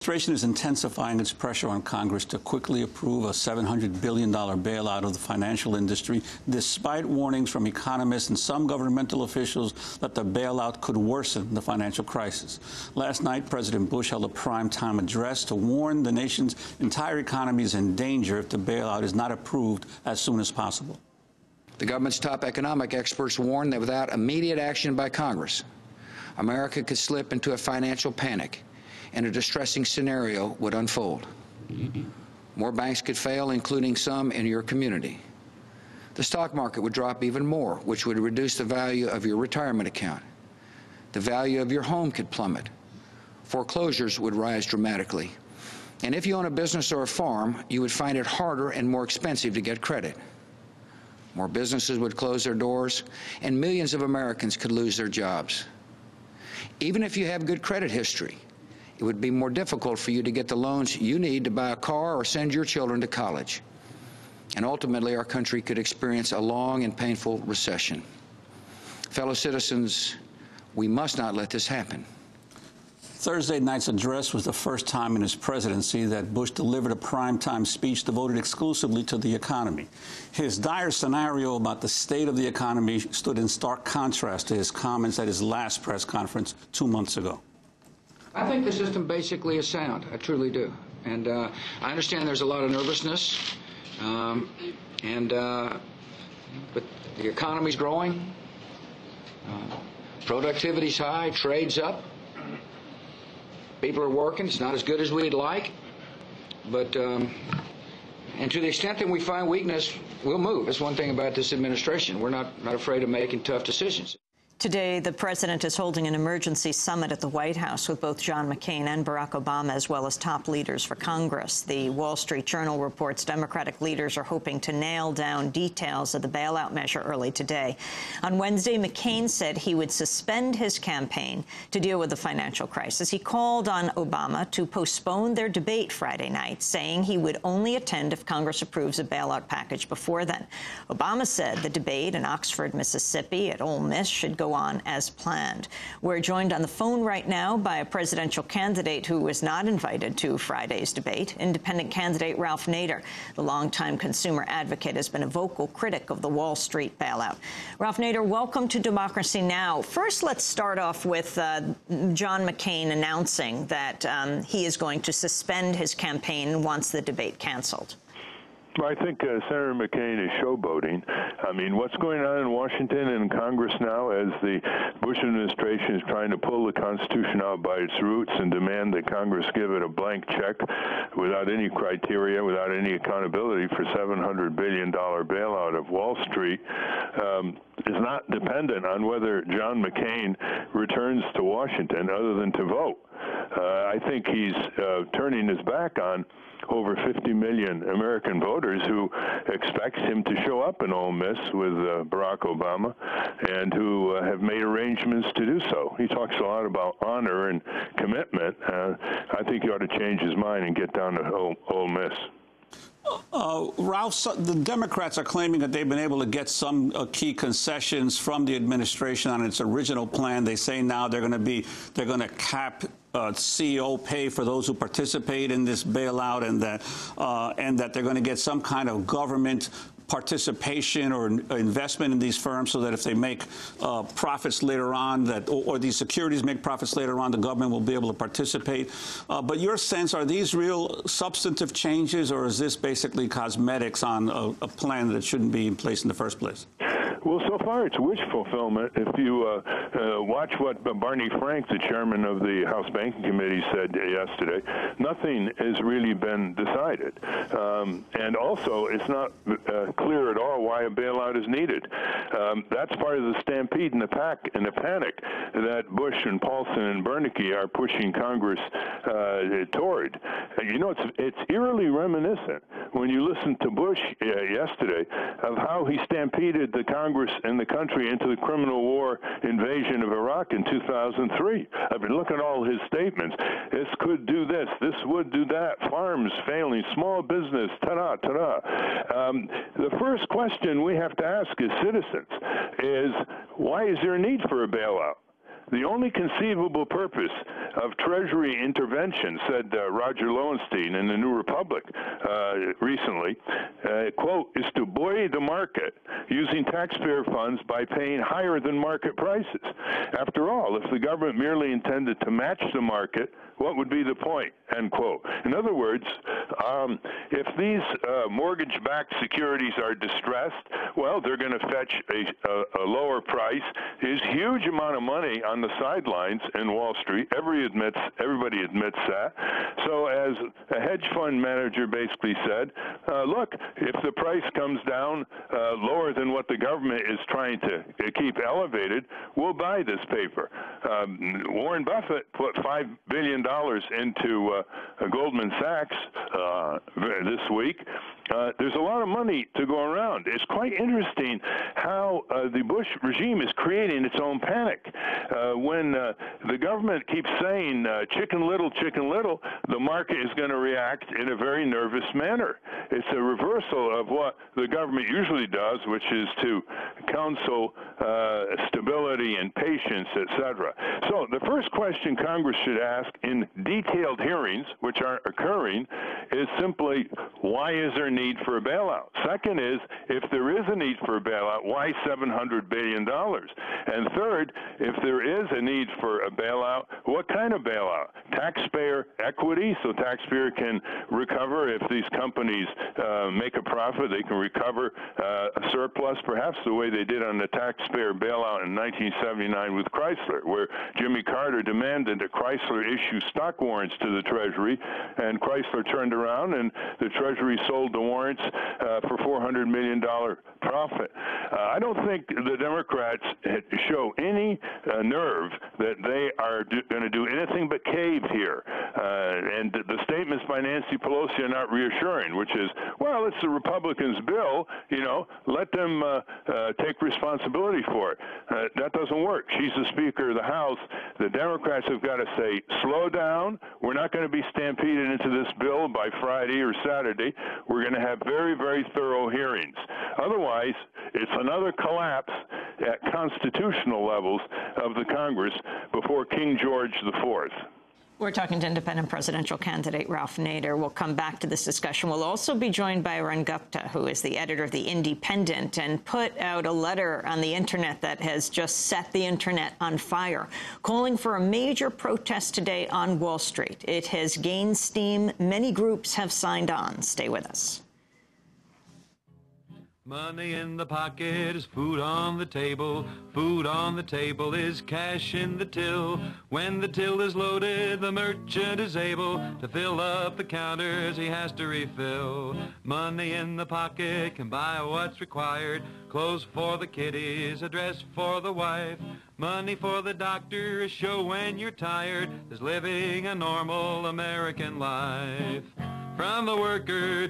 The administration is intensifying its pressure on Congress to quickly approve a $700 billion bailout of the financial industry, despite warnings from economists and some governmental officials that the bailout could worsen the financial crisis. Last night, President Bush held a primetime address to warn the nation's entire economy is in danger if the bailout is not approved as soon as possible. The government's top economic experts warn that without immediate action by Congress, America could slip into a financial panic, and a distressing scenario would unfold. More banks could fail, including some in your community. The stock market would drop even more, which would reduce the value of your retirement account. The value of your home could plummet. Foreclosures would rise dramatically. And if you own a business or a farm, you would find it harder and more expensive to get credit. More businesses would close their doors, and millions of Americans could lose their jobs. Even if you have good credit history, it would be more difficult for you to get the loans you need to buy a car or send your children to college. And ultimately, our country could experience a long and painful recession. Fellow citizens, we must not let this happen. Thursday night's address was the first time in his presidency that Bush delivered a primetime speech devoted exclusively to the economy. His dire scenario about the state of the economy stood in stark contrast to his comments at his last press conference 2 months ago. I think the system basically is sound. I truly do. And I understand there's a lot of nervousness, but the economy's growing, productivity's high, trade's up. People are working. It's not as good as we'd like, but and to the extent that we find weakness, we'll move. That's one thing about this administration. We're not afraid of making tough decisions. Today, the president is holding an emergency summit at the White House with both John McCain and Barack Obama, as well as top leaders for Congress. The Wall Street Journal reports Democratic leaders are hoping to nail down details of the bailout measure early today. On Wednesday, McCain said he would suspend his campaign to deal with the financial crisis. He called on Obama to postpone their debate Friday night, saying he would only attend if Congress approves a bailout package before then. Obama said the debate in Oxford, Mississippi at Ole Miss should go on as planned. We're joined on the phone right now by a presidential candidate who was not invited to Friday's debate, independent candidate Ralph Nader. The longtime consumer advocate has been a vocal critic of the Wall Street bailout. Ralph Nader, welcome to Democracy Now! First, let's start off with John McCain announcing that he is going to suspend his campaign and wants the debate canceled. Well, I think Senator McCain is showboating. I mean, what's going on in Washington and Congress now as the Bush administration is trying to pull the Constitution out by its roots and demand that Congress give it a blank check without any criteria, without any accountability for $700 billion bailout of Wall Street, is not dependent on whether John McCain returns to Washington other than to vote. I think he's turning his back on over 50 million American voters who expect him to show up in Ole Miss with Barack Obama and who have made arrangements to do so. He talks a lot about honor and commitment. I think he ought to change his mind and get down to Ole Miss. Ralph, the Democrats are claiming that they've been able to get some key concessions from the administration on its original plan. They say now they're going to cap CEO pay for those who participate in this bailout, and that they're going to get some kind of government participation or investment in these firms so that if they make profits later on, or these securities make profits later on, the government will be able to participate. But your sense, are these real substantive changes, or is this basically cosmetics on a plan that shouldn't be in place in the first place? Well, so far it's wish fulfillment. If you watch what Barney Frank, the chairman of the House Banking Committee, said yesterday, nothing has really been decided. And also, it's not clear at all why a bailout is needed. That's part of the stampede and the panic that Bush and Paulson and Bernanke are pushing Congress toward. You know, it's eerily reminiscent when you listen to Bush yesterday of how he stampeded the Congress and the country into the criminal war invasion of Iraq in 2003. I mean, look at all his statements. This could do this. This would do that. Farms failing. Small business. Ta-da, ta-da. The first question we have to ask as citizens is, why is there a need for a bailout? the only conceivable purpose of Treasury intervention, said Roger Lowenstein in the New Republic recently, quote, is to buoy the market using taxpayer funds by paying higher than market prices. After all, if the government merely intended to match the market, what would be the point, end quote. In other words, if these mortgage-backed securities are distressed, well, they're going to fetch a lower price. There's a huge amount of money on the sidelines in Wall Street. Everybody admits that. So as a hedge fund manager basically said, look, if the price comes down lower than what the government is trying to keep elevated, we'll buy this paper. Warren Buffett put $5 billion into Goldman Sachs this week. There's a lot of money to go around. It's quite interesting how the Bush regime is creating its own panic. When the government keeps saying chicken little, the market is going to react in a very nervous manner. It's a reversal of what the government usually does, which is to counsel stability and patience, etc. So the first question Congress should ask in detailed hearings, which are occurring, is simply, why is there need for a bailout? Second is, if there is a need for a bailout, why $700 billion? And third, if there is a need for a bailout, what kind of bailout? Taxpayer equity, so taxpayer can recover if these companies make a profit, they can recover a surplus, perhaps the way they did on the taxpayer bailout in 1979 with Chrysler, where Jimmy Carter demanded that Chrysler issue stock warrants to the Treasury, and Chrysler turned around and the Treasury sold the warrants for $400 million profit. I don't think the Democrats show any nerve that they are going to do anything but cave here. And the statements by Nancy Pelosi are not reassuring, which is, well, it's the Republicans' bill, let them take responsibility for it. That doesn't work. She's the Speaker of the House. The Democrats have got to say, slow down. We're not going to be stampeded into this bill by Friday or Saturday. We're going to have very, very thorough hearings. Otherwise, it's another collapse at constitutional levels of the Congress before King George IV. We're talking to independent presidential candidate Ralph Nader. We'll come back to this discussion. We'll also be joined by Arun Gupta, who is the editor of The Independent and put out a letter on the Internet that has just set the Internet on fire, calling for a major protest today on Wall Street. It has gained steam. Many groups have signed on. Stay with us. Money in the pocket is food on the table. Food on the table is cash in the till. When the till is loaded, the merchant is able to fill up the counters he has to refill. Money in the pocket can buy what's required. Clothes for the kiddies, a dress for the wife. Money for the doctor, a show when you're tired. There's living a normal American life. From the worker